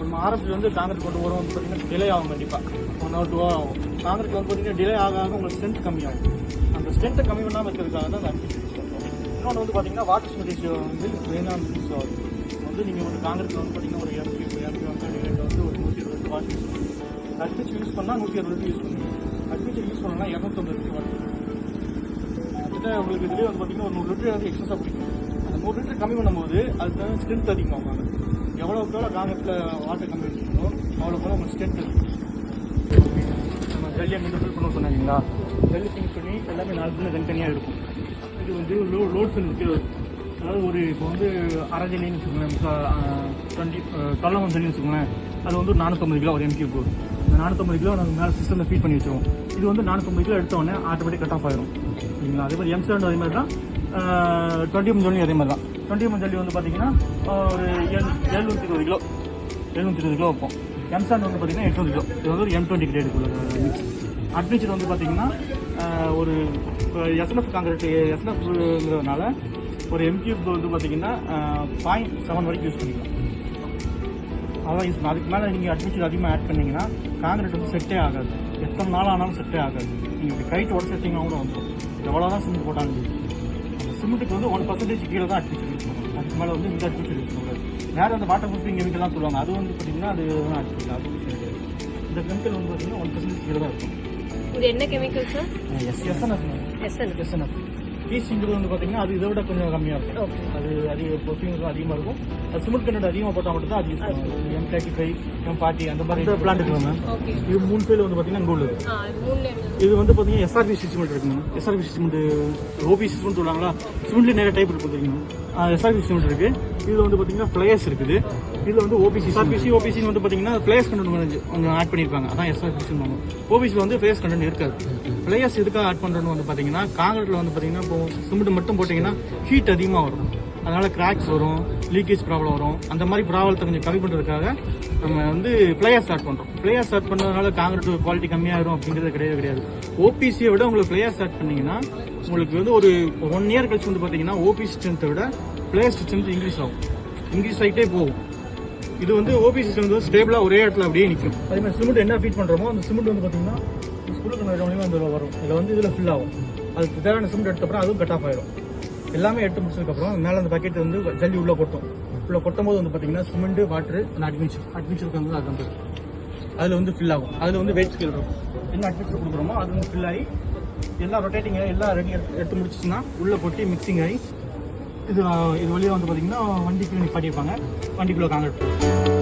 நம்ம ஆரம்பத்தில் வந்து காங்கிரீட் கொண்டு வரோம் வந்து பார்த்தீங்கன்னா டிலே ஆகும் கண்டிப்பாக 1 hour 2 hour ஆகும். காங்கிரீட் வந்து பார்த்தீங்கன்னா டிலே ஆக உங்களுக்கு ஸ்ட்ரென்த் கம்மியாகும். அந்த ஸ்ட்ரென்த்தை கம்மி பண்ணாமல் இருக்கிறதுக்காக தான் அந்த அட்மிக்சர் யூஸ் பண்ணுறோம். இன்னொன்று வந்து பார்த்தீங்கன்னா வாட்டர் ஸ்மெடிஷ் வந்து மெயினாக யூஸ் ஆகுது. வந்து நீங்கள் வந்து காங்கிரீட்டில் வந்து பார்த்தீங்கன்னா ஒரு எம்பி வந்து ஒரு 120 வாட் யூஸ் பண்ணுங்க. அட்மிக்சர் யூஸ் பண்ணால் 120 யூஸ் பண்ணுங்க. அட்மிக்சர் யூஸ் பண்ணால் 250 வாட். கிட்ட உங்களுக்கு இதுலேயே வந்து பார்த்தீங்கன்னா ஒரு 100 லிட்டர் வந்து எக்ஸஸாக பிடிக்கும். அந்த 100 லிட்டர் கம்மி பண்ணும்போது அதுக்கான ஸ்ட்ரென்த் அதிகமாகும். எவ்வளோக்கு எவ்வளோ காங்கிரீட்டில் வாட்டர் கம்மி வச்சுருக்கோ அவ்வளோக்கு எவ்வளோ உங்கள் ஸ்ட்ரென்த் இருக்கும். நம்ம ஜல்லியை மீண்டும் ஃபில் பண்ண சொன்னாங்களா, ஜல்லி ஃபில் பண்ணி எல்லாமே 4 பின்ன தனித்தனியாக இருக்கும். இது வந்து லோட் ஃபில் இருக்குது. அதாவது ஒரு இப்போ வந்து அரை ஜல்லின்னு வச்சுக்கோங்களேன், 12 ஜல்லின்னு வச்சுக்கோங்களேன், அது வந்து 450 கிலோ ஒரு எம்கியூ போகும். இந்த 450 கிலோ நாங்கள் மேலே சிஸ்டமில் ஃபீட் பண்ணி வச்சுருவோம். இது வந்து 450 கிலோ எடுத்தோடனே ஆட்டோமேட்டிக் கட் ஆஃப் ஆயிரும். சரிங்களா? அதே மாதிரி M7 அதே மாதிரி தான், 20 ஜல்லி அதே மாதிரி தான். 20 ஜல்லி வந்து பார்த்தீங்கன்னா ஒரு 720 கிலோ 720 கிலோ வைப்போம். M7 வந்து பார்த்தீங்கன்னா 800 கிலோ. இது வந்து ஒரு M20 கிரேடுக்குள்ள மிக்ஸ். அட்மிக்சர் வந்து பார்த்தீங்கன்னா ஒரு எஸ்என்எஃப் காங்கிரீட் எஸ்என்எஃப்ங்கிறதுனால ஒரு எம்கியூப் வந்து பார்த்தீங்கன்னா 0.7 வரைக்கும் யூஸ் பண்ணிக்கலாம். அதான் யூஸ் பண்ணலாம். அதுக்கு மேலே நீங்கள் அட்மிக்சர் அதிகமாக ஆட் பண்ணிங்கன்னா காங்கிரீட் வந்து செட்டே ஆகாது. எத்தனை நாள் ஆனாலும் செட்டே ஆகாது. நீங்கள் இப்படி கைட்டு உடச்சு செட்டிங்காக கூட வந்துடும். எவ்வளோ தான் சிமெண்ட் போட்டாங்க. அந்த சிமெண்ட்டுக்கு வந்து 1% கீழே தான் அட்மிக்சர் யூஸ் பண்ணுவோம். அதுக்கு மேலே வந்து இந்த அட்மிக்சர் யூஸ் பண்ணுறது. வேறு அந்த வாட்டர் ப்ரூஃபிங் கெமிக்கல்லாம் சொல்லுவாங்க, அது வந்து பார்த்தீங்கன்னா அது அட்மிக்சர். அது கிடையாது. இந்த கெமிக்கல் வந்து பார்த்தீங்கன்னா 1% கீழே தான் இருக்கும். இது என்ன கெமிக்கல் சார்? எஸ்என்எஃப். பீசிங்கிறது வந்து பார்த்தீங்கன்னா அது இதை விட கொஞ்சம் கம்மியாக இருக்கும். அது ப்ரொசீஜர் அதிகமாக இருக்கும். அது சிமெண்ட் கண்டென்ட் அதிகமாக போட்டால் மட்டும் தான் அது யூஸ் பண்ணுவோம். M35 M40 அந்த மாதிரி பிளான்ட் இருக்குங்க மேம். இது 3 ஃபீல் வந்து பார்த்தீங்கன்னா இங்கே உள்ளது. இது வந்து பார்த்தீங்கன்னா எஸ்ஆர்பிசி சிமெண்ட் இருக்குங்க. எஸ்ஆர்பிசி சிமெண்ட் ஓபிசி சிமெண்ட் சொல்லுவாங்களா, சிமெண்ட்லேயே நிறைய டைப் இருக்குது தெரியுமா. எஸ்ஆர்பிசி சிமெண்ட் இருக்குது. இதில் வந்து பார்த்தீங்கன்னா பிளேயர்ஸ் இருக்குது. இதில் வந்து ஓபிசி ஓபிசின்னு வந்து பார்த்தீங்கன்னா பிளேயர்ஸ் கண்டென்ட் கொஞ்சம் ஆட் பண்ணியிருப்பாங்க. அதான் எஸ்ஆர்பிசி சொல்லுவாங்க. ஓபிசியில் வந்து பிளேயர்ஸ் கண்டென்ட் இருக்காது. பிளேயர்ஸ் எதுக்காக ஆட் பண்ணுறோன்னு வந்து பார்த்தீங்கன்னா காங்கிரீட்டில் வந்து பார்த்தீங்கன்னா இப்போ சிமெண்ட் மட்டும் போட்டிங்கன்னா ஹீட் அதிகமாக வரும். அதனால கிராக்ஸ் வரும், லீக்கேஜ் ப்ராப்ளம் வரும். அந்த மாதிரி ப்ராப்ளத்தை கொஞ்சம் கம்மி பண்ணுறதுக்காக நம்ம வந்து பிளேயர்ஸ் ஆட் பண்ணுறோம். பிளேயர்ஸ் ஆட் பண்ணுறதுனால காங்கிரீட் குவாலிட்டி கம்மியாகிடும் அப்படிங்கிறது கிடையாது. ஓபிசியை விட உங்களுக்கு பிளேயர்ஸ் ஆட் பண்ணிங்கன்னா உங்களுக்கு வந்து ஒரு 1 year கழிச்சு வந்து பார்த்தீங்கன்னா ஓபிசி ஸ்ட்ரென்த்தை விட பிளேயர் ஸ்ட்ரென்த் இன்க்ரீஸ் ஆகும். இன்க்ரீஸ் ஆகிட்டே போகும். இது வந்து ஓபிசி ஸ்ட்ரென்த் வந்து ஸ்டேபிளாக ஒரே இடத்துல அப்படியே நிற்கும். அதே மாதிரி சிமெண்ட் என்ன ஃபீட் பண்ணுறோமோ அந்த சிமெண்ட் வந்து பார்த்தீங்கன்னா ஸ்கூலுக்கு மூலியமாக அந்த வரும். இதில் வந்து இதில் ஃபில் ஆகும். அதுக்கு தேவையான சிமெண்ட் எடுத்தப்பறம் அதுவும் கட் ஆஃப் ஆயிடும். எல்லாமே எடுத்து முடிச்சதுக்கப்புறம் மேலே அந்த பக்கெட் வந்து ஜல்லி உள்ளே கொட்டும். உள்ளே கொட்டும் போது வந்து பார்த்தீங்கன்னா சிமெண்ட், வாட்டர், அந்த அட்மிக்சருக்கு வந்து அது வந்து அதில் வந்து ஃபில் ஆகும். அதில் வந்து வெயிட் ஸ்கேல் இருக்கும். என்ன அட்மிக்சர் கொடுக்குறோமோ அது வந்து ஃபில் ஆகி எல்லாம் ரொட்டேட்டிங் எல்லாம் ரெடி எடுத்து முடிச்சுன்னா உள்ளே கொட்டி மிக்சிங் ஆகி இது வழியாக வந்து பார்த்தீங்கன்னா வண்டிக்குள்ளே நிப்பாட்டியிருப்பாங்க. வண்டிக்குள்ளே காங்கிரீட்